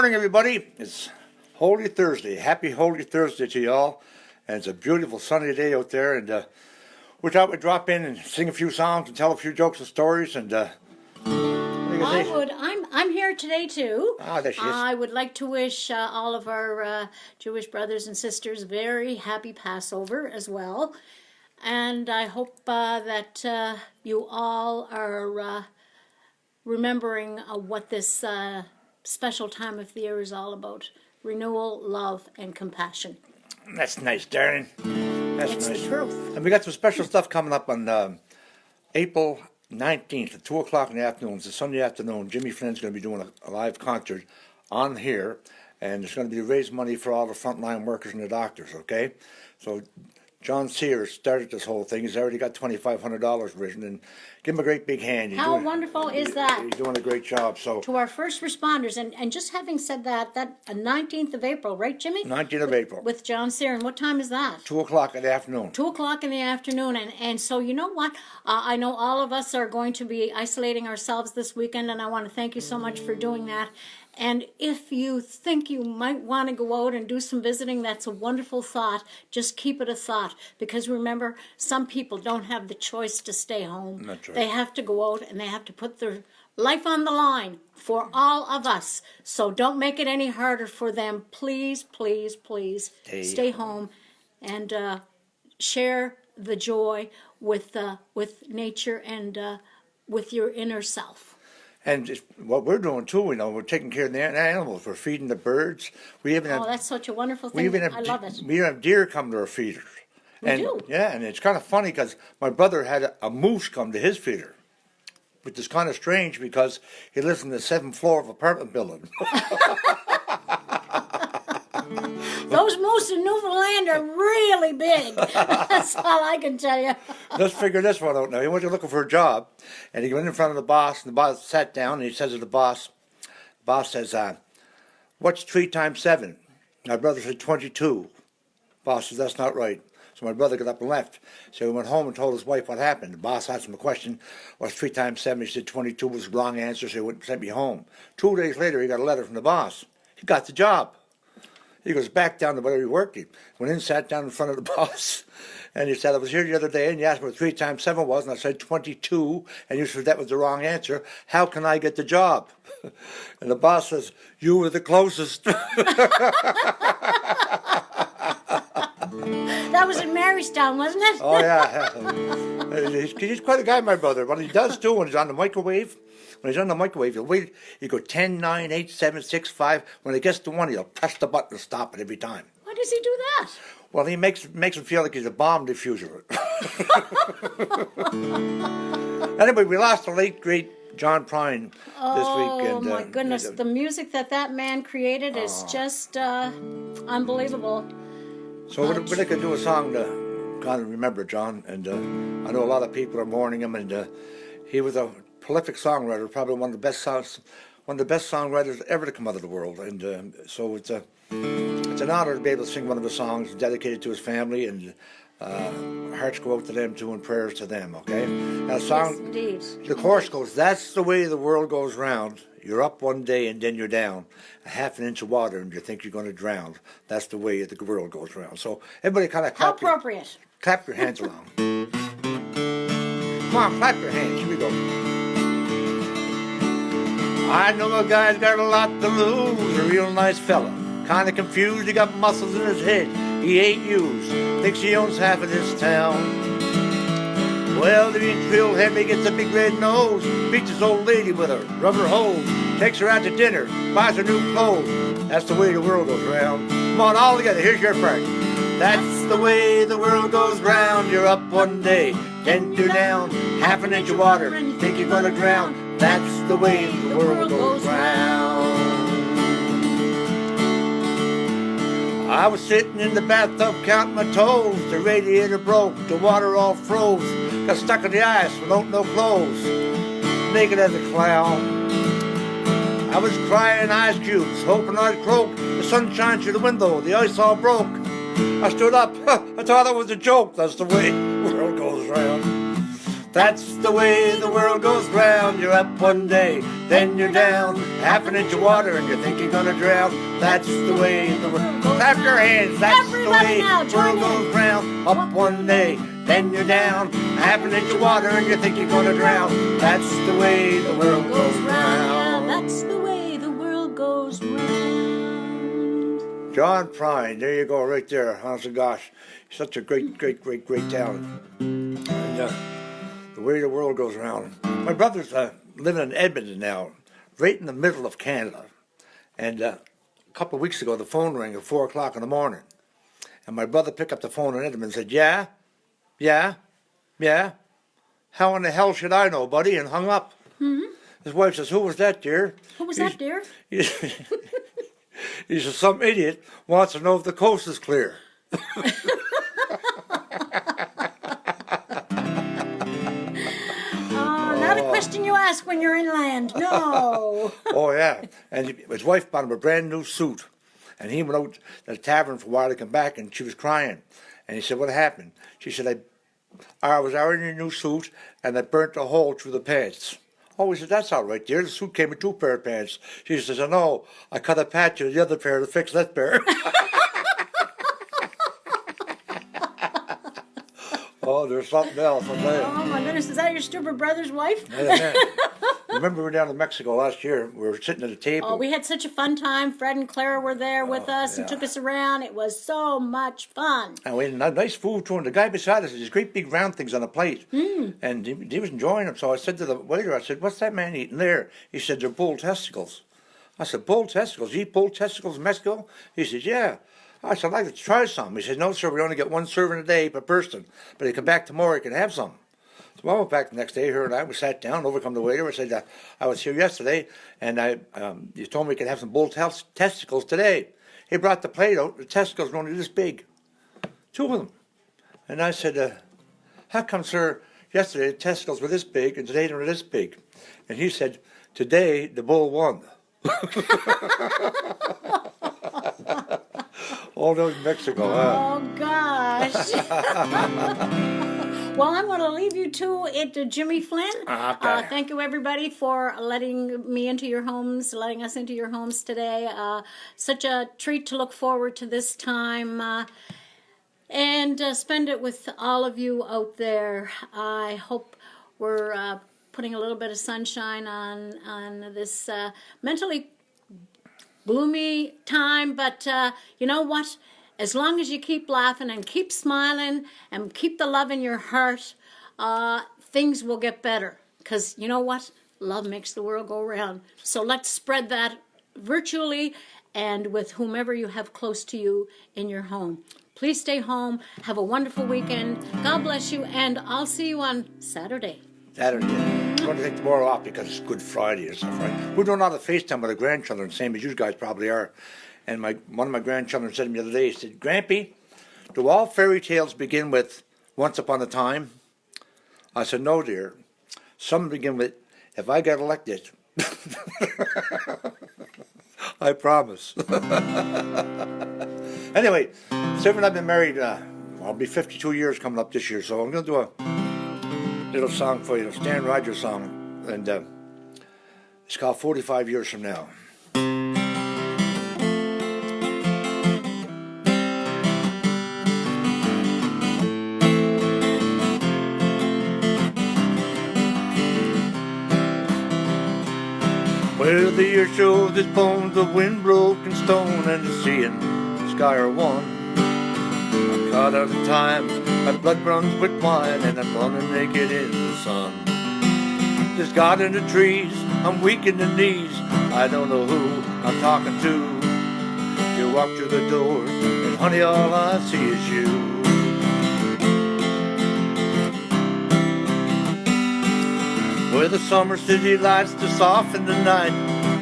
morning, everybody. It's Holy Thursday. Happy Holy Thursday to y'all. And it's a beautiful sunny day out there. And we thought we'd drop in and sing a few songs and tell a few jokes and stories. And I would. I'm here today too. Ah, there she is. I would like to wish all of our Jewish brothers and sisters a very happy Passover as well. And I hope that you all are remembering what this special time of the year is all about. Renewal, love, and compassion. That's nice, darling. That's It's nice. the truth. And we got some special stuff coming up on April 19th at 2 o'clock in the afternoon. It's a Sunday afternoon. Jimmy Flynn's going to be doing a live concert on here. And it's going to be to raise money for all the frontline workers and the doctors, okay? So John Sears started this whole thing. He's already got $2,500 risen, and give him a great big hand. How wonderful is that? He's doing a great job. So To our first responders, and just having said that 19th of April, right, Jimmy? 19th of April, With John Sear, and what time is that? 2 o'clock in the afternoon. 2 o'clock in the afternoon, and so you know what? I know all of us are going to be isolating ourselves this weekend, and I want to thank you so much for doing that. And if you think you might want to go out and do some visiting, that's a wonderful thought. Just keep it a thought, because remember, some people don't have the choice to stay home. That's right. They have to go out and they have to put their life on the line for all of us. So don't make it any harder for them. Please, please, please stay home and share the joy with nature and with your inner self. And what we're doing too, we're taking care of the animals. We're feeding the birds. We even have, That's such a wonderful we thing. even have, I love it. We even have deer come to our feeders. We do? Yeah, and it's kind of funny because my brother had a moose come to his feeder, which is kind of strange because he lives on the 7th floor of an apartment building. Those moose in Newfoundland are really big. That's all I can tell you. Let's figure this one out now. He went looking for a job, and he went in front of the boss, and the boss sat down, and he says to the boss says, what's 3 times 7? My brother said 22. Boss says, that's not right. So my brother got up and left. So he went home and told his wife what happened. The boss asked him a question, what's 3 times 7? He said 22 was the wrong answer, so he wouldn't send me home. 2 days later, he got a letter from the boss. He got the job. He goes back down to where he worked. He went in, sat down in front of the boss, and he said, I was here the other day, and you asked me what 3 times 7 was, and I said 22, and you said that was the wrong answer. How can I get the job? And the boss says, you were the closest. That was in Marystown, wasn't it? Oh, yeah. He's quite a guy, my brother. What he does, too, when he's on the microwave, he'll wait. He'll go 10, 9, 8, 7, 6, 5. When it gets to 1, he'll press the button to stop it every time. Why does he do that? Well, he makes him feel like he's a bomb diffuser. Anyway, we lost the late, great John Prine this week. Oh, my goodness. The music that man created is just unbelievable. So we're going to do a song to kind of remember John. And I know a lot of people are mourning him. And he was a prolific songwriter, probably one of the best songwriters ever to come out of the world. And so it's an honor to be able to sing one of his songs dedicated to his family, and hearts go out to them too, and prayers to them. Okay, now the song, yes, indeed. The chorus goes, that's the way the world goes round. You're up one day and then you're down. A half an inch of water and you think you're going to drown. That's the way the world goes round. So everybody kind of How appropriate. Clap your hands along. Come on, clap your hands. Here we go. I know a guy's got a lot to lose, a real nice fella. Kinda confused, he got muscles in his head he ain't used. Thinks he owns half of this town. Well, if he's real heavy, gets a big red nose, beats his old lady with a rubber hose, takes her out to dinner, buys her new clothes. That's the way the world goes round. Come on, all together, here's your part. That's the way the world goes round. You're up one day, then you're down. Half an inch of water, think you're gonna drown. That's the way the world goes round. I was sitting in the bathtub counting my toes. The radiator broke, the water all froze. Got stuck in the ice without no clothes, naked as a clown. I was crying ice cubes, hoping I'd croak. The sun shines through the window, the ice all broke. I stood up, I thought it was a joke. That's the way the world goes round. That's the way the world goes round. You're up one day, then you're down. Half an inch of water and you think you're gonna drown. That's the way the world goes. Clap your hands. That's Everybody the way now, the world join in. goes round. Up one day, then you're down. Half an inch of water and you think you're gonna drown. That's the way the world goes round. That's the way the world goes round. John Prine, there you go, right there. Honest to gosh, such a great talent. And the way the world goes round. My brother's living in Edmonton now, right in the middle of Canada. And a couple of weeks ago, the phone rang at 4 o'clock in the morning. And my brother picked up the phone in Edmonton and said, yeah. How in the hell should I know, buddy? And hung up. Mm-hmm. His wife says, who was that, dear? Who was that, dear? He says, some idiot wants to know if the coast is clear. Not a question you ask when you're inland. No. Oh, yeah. And his wife bought him a brand new suit. And he went out to the tavern for a while to come back, and she was crying. And he said, what happened? She said, I was wearing a new suit, and I burnt a hole through the pants. Oh, he said, that's all right, dear. The suit came with 2 pair of pants. She says, I know. I cut a patch of the other pair to fix that pair. Oh, there's something else, I'll tell you. Oh, my goodness. Is that your stupid brother's wife? Yeah. Remember we were down in Mexico last year. We were sitting at a table. Oh, we had such a fun time. Fred and Clara were there with us and took us around. It was so much fun. And we had nice food too. And the guy beside us had these great big round things on a plate. And he was enjoying them. So I said to the waiter, I said, what's that man eating there? He said, they're bull testicles. I said, bull testicles? You eat bull testicles in Mexico? He said, yeah. I said, I'd like to try some. He said, no, sir, we only get 1 serving a day per person. But if you come back tomorrow, you can have some. So I went back the next day, her and I, we sat down, overcome the waiter. I said, I was here yesterday, and you told me we could have some bull testicles today. He brought the plate out, the testicles were only this big. 2 of them. And I said, how come, sir, yesterday the testicles were this big, and today they're this big? And he said, today the bull won. Oh, no, Mexico. Oh, gosh. Well, I'm going to leave you to Jimmy Flynn. Okay. Thank you, everybody, for letting me into your homes, letting us into your homes today. Such a treat to look forward to this time and spend it with all of you out there. I hope we're putting a little bit of sunshine on this mentally gloomy time, but you know what? As long as you keep laughing and keep smiling and keep the love in your heart, things will get better. Because you know what? Love makes the world go round. So let's spread that virtually and with whomever you have close to you in your home. Please stay home. Have a wonderful weekend. God bless you, and I'll see you on Saturday. Saturday. I'm going to take tomorrow off because it's Good Friday and stuff, right? We're doing a lot of FaceTime with the grandchildren, same as you guys probably are. And one of my grandchildren said to me the other day, he said, Grampy, do all fairy tales begin with once upon a time? I said, no, dear. Some begin with, if I get elected. I promise. Anyway, Sarah and I have been married, I'll be 52 years coming up this year, so I'm going to do a little song for you, a Stan Rogers song, and it's called 45 Years From Now. Well, the year shows its bones of wind-broken stone, and the sea and the sky are one. I'm caught out of time, my blood runs with wine, and I'm running naked in the sun. There's God in the trees, I'm weak in the knees, I don't know who I'm talking to. You walk through the door, and honey, all I see is you. Where the summer city lights to soften the night,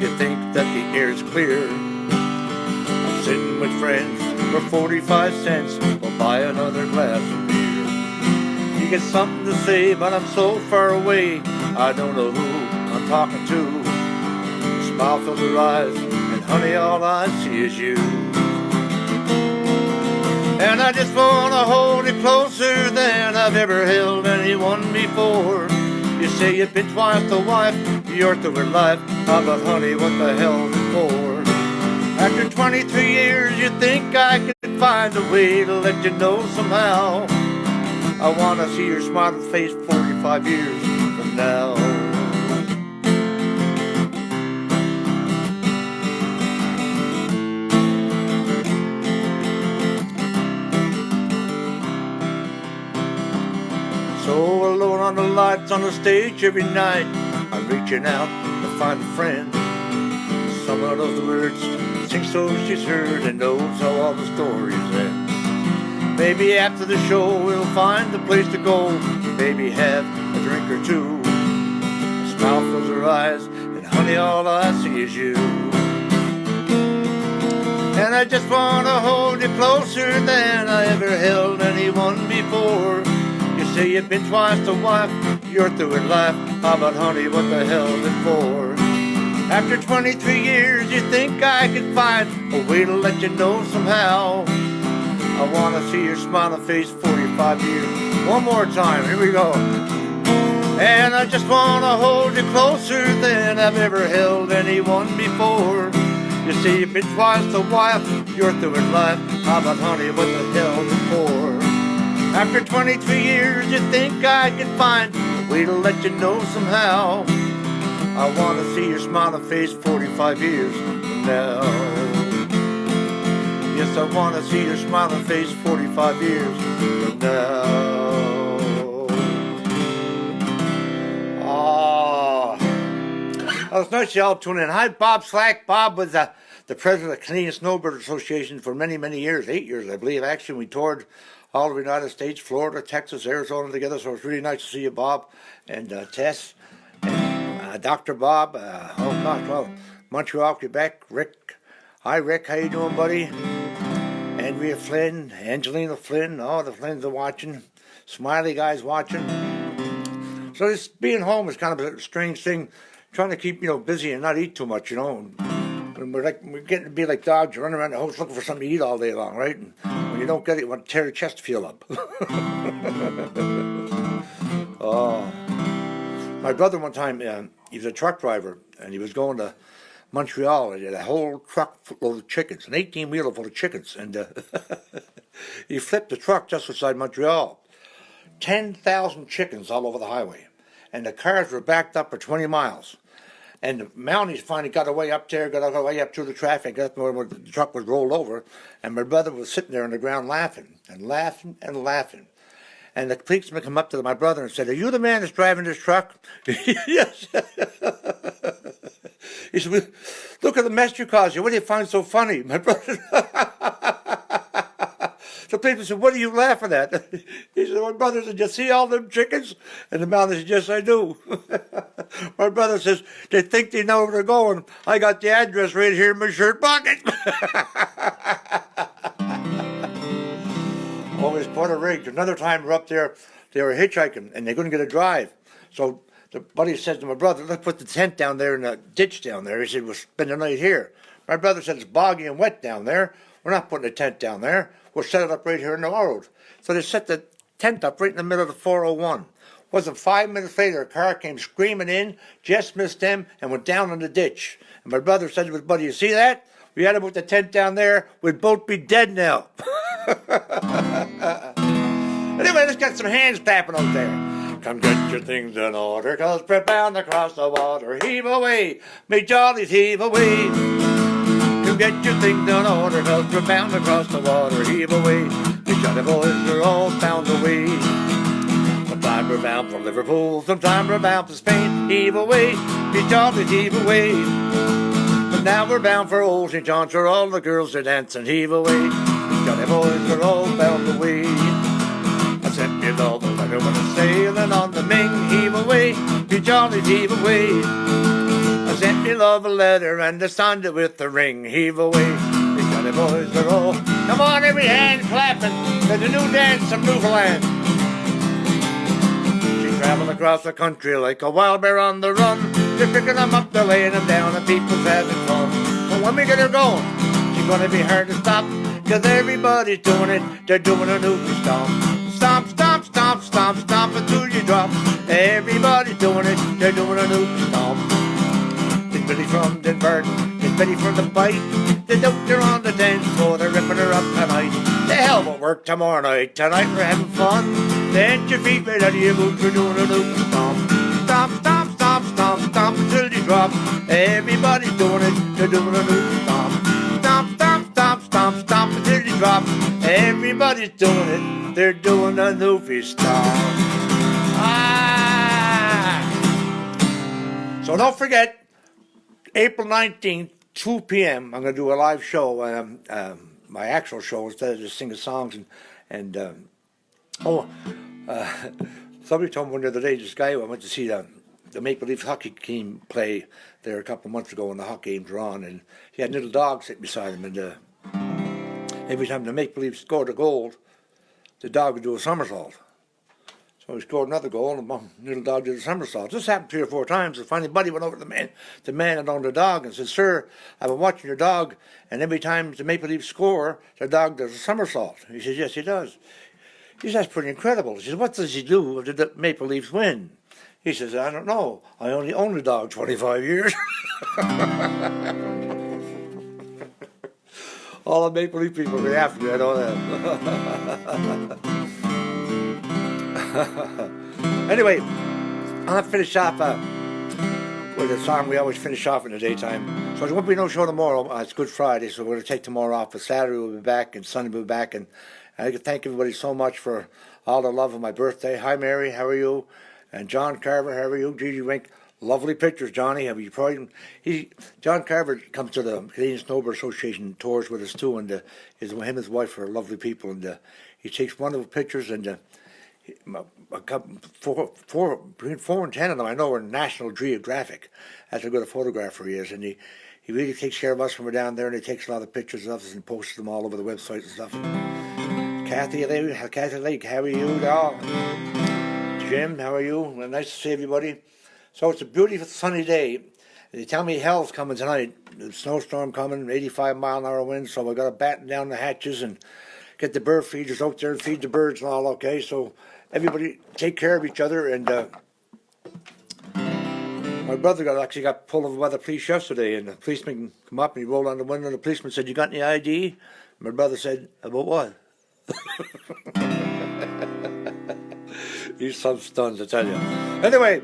you think that the air's clear. I'm sitting with friends for 45 cents, we'll buy another glass of beer. You get something to say, but I'm so far away, I don't know who I'm talking to. A smile fills her eyes, and honey, all I see is you. And I just wanna hold you closer than I've ever held anyone before. You say you've been twice the wife, you're through with life. How about honey, what the hell's it for? After 23 years, you think I could find a way to let you know somehow. I wanna see your smiling face 45 years from now. So alone on the lights on the stage every night, I'm reaching out to find a friend. Some of those words sing so she's heard and knows how all the stories end. Maybe after the show we'll find a place to go, maybe have a drink or two. A smile fills her eyes, and honey, all I see is you. And I just wanna hold you closer than I ever held anyone before. You say you've been twice the wife, you're through with life. How about honey, what the hell's it for? After 23 years, you think I could find a way to let you know somehow. I wanna see your smiling face 45 years. One more time, here we go. And I just wanna hold you closer than I've ever held anyone before. You say you've been twice the wife, you're through with life. How about honey, what the hell's it for? After 23 years, you think I could find a way to let you know somehow. I wanna see your smiling face 45 years from now. Yes, I wanna see your smiling face 45 years from now. Oh, it's nice y'all tuning in. Hi, Bob Slack. Bob was the president of the Canadian Snowbird Association for many, many years, 8 years, I believe. Actually, we toured all over the United States, Florida, Texas, Arizona together, so it's really nice to see you, Bob, and Tess, and Dr. Bob, Montreal, Quebec, Rick. Hi, Rick, how you doing, buddy? Andrea Flynn, Angelina Flynn, all the Flynns are watching. Smiley guy's watching. So this being home is kind of a strange thing, trying to keep, busy and not eat too much, We're getting to be like dogs. You run around the house looking for something to eat all day long, right? And when you don't get it, you want to tear your chest feel up. Oh, my brother one time, he was a truck driver, and he was going to Montreal. He had a whole truck full of chickens, an 18-wheeler full of chickens, and he flipped the truck just outside Montreal. 10,000 chickens all over the highway, and the cars were backed up for 20 miles. And the Mounties finally got away up there, got away up through the traffic, got where the truck was rolled over, and my brother was sitting there on the ground laughing and laughing and laughing. And the policeman come up to my brother and said, "Are you the man that's driving this truck?" Yes. He said, "Well, look at the mess you caused you. What do you find so funny?" My brother. The policeman said, "What are you laughing at?" He said, "My brother said, you see all them chickens?" And the man said, "Yes, I do." My brother says, "They think they know where they're going. I got the address right here in my shirt pocket." Always Puerto Rico. Another time we're up there, they were hitchhiking and they couldn't get a drive. So the buddy says to my brother, "Let's put the tent down there in the ditch down there." He said, "We'll spend the night here." My brother said, "It's boggy and wet down there. We're not putting a tent down there. We'll set it up right here in the road." So they set the tent up right in the middle of the 401. Wasn't 5 minutes later, a car came screaming in, just missed them, and went down in the ditch. And my brother said to his buddy, "You see that? We had to put the tent down there. We'd both be dead now." Anyway, let's get some hands clapping out there. Come get your things in order, 'cause we're bound across the water. Heave away, make jollies heave away. Come get your things in order, 'cause we're bound across the water. Heave away, the jolly boys are all bound away. Sometime we're bound for Liverpool, sometime we're bound for Spain. Heave away, be jolly, heave away. But now we're bound for Old St. John's, where all the girls are dancing. Heave away, the jolly boys are all bound away. I sent me love a letter when I'm sailing on the Ming. Heave away, be jolly, heave away. I sent me love a letter and I signed it with the ring. Heave away, the jolly boys are all. Come on, every hand clapping to the new dance from Newfoundland. Traveling across the country like a wild bear on the run. They're picking them up, they're laying them down, and people's having fun. So when we get her going, Ain't gonna be hard to stop, 'cause everybody's doing it. They're doing a newbie stomp. Stomp, stomp, stomp, stomp, stomp until you drop. Everybody's doing it. They're doing a newbie stomp. There's Billy from Denver, there's Betty from the bite. The doctor on the dance floor, they're ripping her up tonight. The hell will work tomorrow night. Tonight we're having fun. Then your feet right out of your boots, we're doing a newbie stomp. Stomp, stomp, stomp, stomp, stomp until you drop. Everybody's doing it. They're doing a newbie stomp. Stomp, stomp, stomp, stomp, stomp until you drop. Everybody's doing it. They're doing a newbie stomp. Ah! So don't forget, April 19th, 2 p.m., I'm going to do a live show, my actual show, instead of just singing songs. Somebody told me one the other day, this guy, I went to see the Maple Leaf hockey team play there a couple of months ago when the hockey games were on, and he had a little dog sitting beside him, and every time the Maple Leafs scored a goal, the dog would do a somersault. So he scored another goal, and the little dog did a somersault. This happened 3 or 4 times, and finally Buddy went over to the man that owned the dog and said, "Sir, I've been watching your dog, and every time the Maple Leafs score, the dog does a somersault." He says, "Yes, he does." He says, "That's pretty incredible." He says, "What does he do if the Maple Leafs win?" He says, "I don't know. I only owned the dog 25 years. All the Maple Leaf people are after me, I know that. Anyway, I'm going to finish off with a song we always finish off in the daytime. So there won't be no show tomorrow. It's Good Friday, so we're going to take tomorrow off. But Saturday we'll be back, and Sunday we'll be back. And I can thank everybody so much for all the love of my birthday. Hi, Mary, how are you? And John Carver, how are you? Gigi Wink, lovely pictures, Johnny. Have you probably? John Carver comes to the Canadian Snowboard Association tours with us too, and him and his wife are lovely people, and he takes wonderful pictures, and between 4 and 10 of them I know are National Geographic. That's how good a photographer he is, and he really takes care of us when we're down there, and he takes a lot of pictures of us and posts them all over the website and stuff. Kathy Lake, how are you, doll? Jim, how are you? Well, nice to see everybody. So it's a beautiful sunny day. They tell me hell's coming tonight. The snowstorm coming, 85-mile-an-hour wind, so we got to batten down the hatches and get the bird feeders out there and feed the birds and all, okay? So everybody take care of each other. And my brother actually got pulled over by the police yesterday, and the policeman come up and he rolled on the window, and the policeman said, "You got any ID?" My brother said, "About what?" He's some stuns, I tell you. Anyway,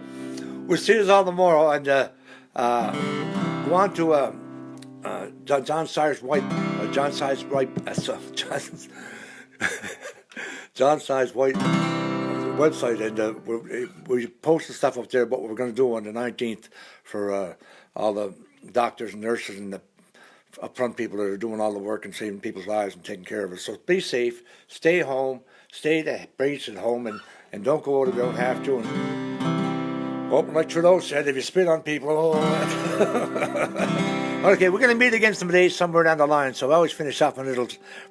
we'll see you all tomorrow, and go on to John Sides White website, and we're posting stuff up there about what we're going to do on the 19th for all the doctors and nurses and the upfront people that are doing all the work and saving people's lives and taking care of us. So be safe, stay home, stay the brace at home, and don't go out if you don't have to. And like Trudeau said, if you spit on people, Okay, we're going to meet again someday somewhere down the line, so I always finish off my little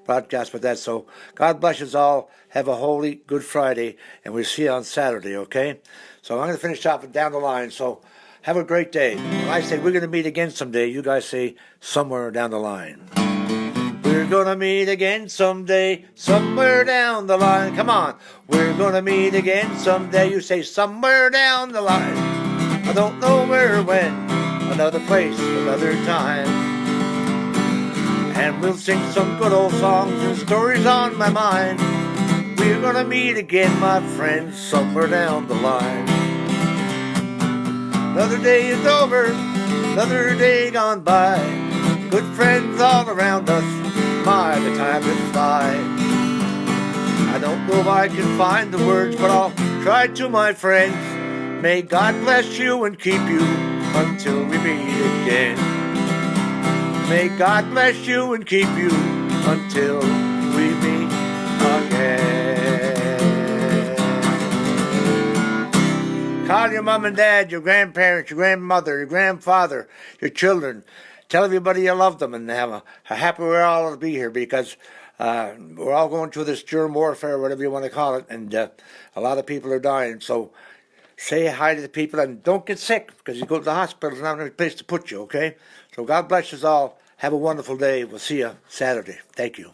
broadcast with that. So God bless us all. Have a holy Good Friday, and we'll see you on Saturday, okay? So I'm going to finish off down the line, so have a great day. When I say we're going to meet again someday, you guys say somewhere down the line. We're going to meet again someday, somewhere down the line. Come on. We're going to meet again someday. You say somewhere down the line. I don't know where or when, another place, another time. And we'll sing some good old songs and stories on my mind. We're going to meet again, my friends, somewhere down the line. Another day is over, another day gone by. Good friends all around us, my, the time has fly. I don't know if I can find the words, but I'll try to, my friends. May God bless you and keep you until we meet again. May God bless you and keep you until we meet again. Call your mom and dad, your grandparents, your grandmother, your grandfather, your children. Tell everybody you love them, and have a happy we're all to be here, because we're all going through this germ warfare, whatever you want to call it, and a lot of people are dying. So say hi to the people, and don't get sick, because you go to the hospital, there's not any place to put you, okay? So God bless us all. Have a wonderful day. We'll see you Saturday. Thank you.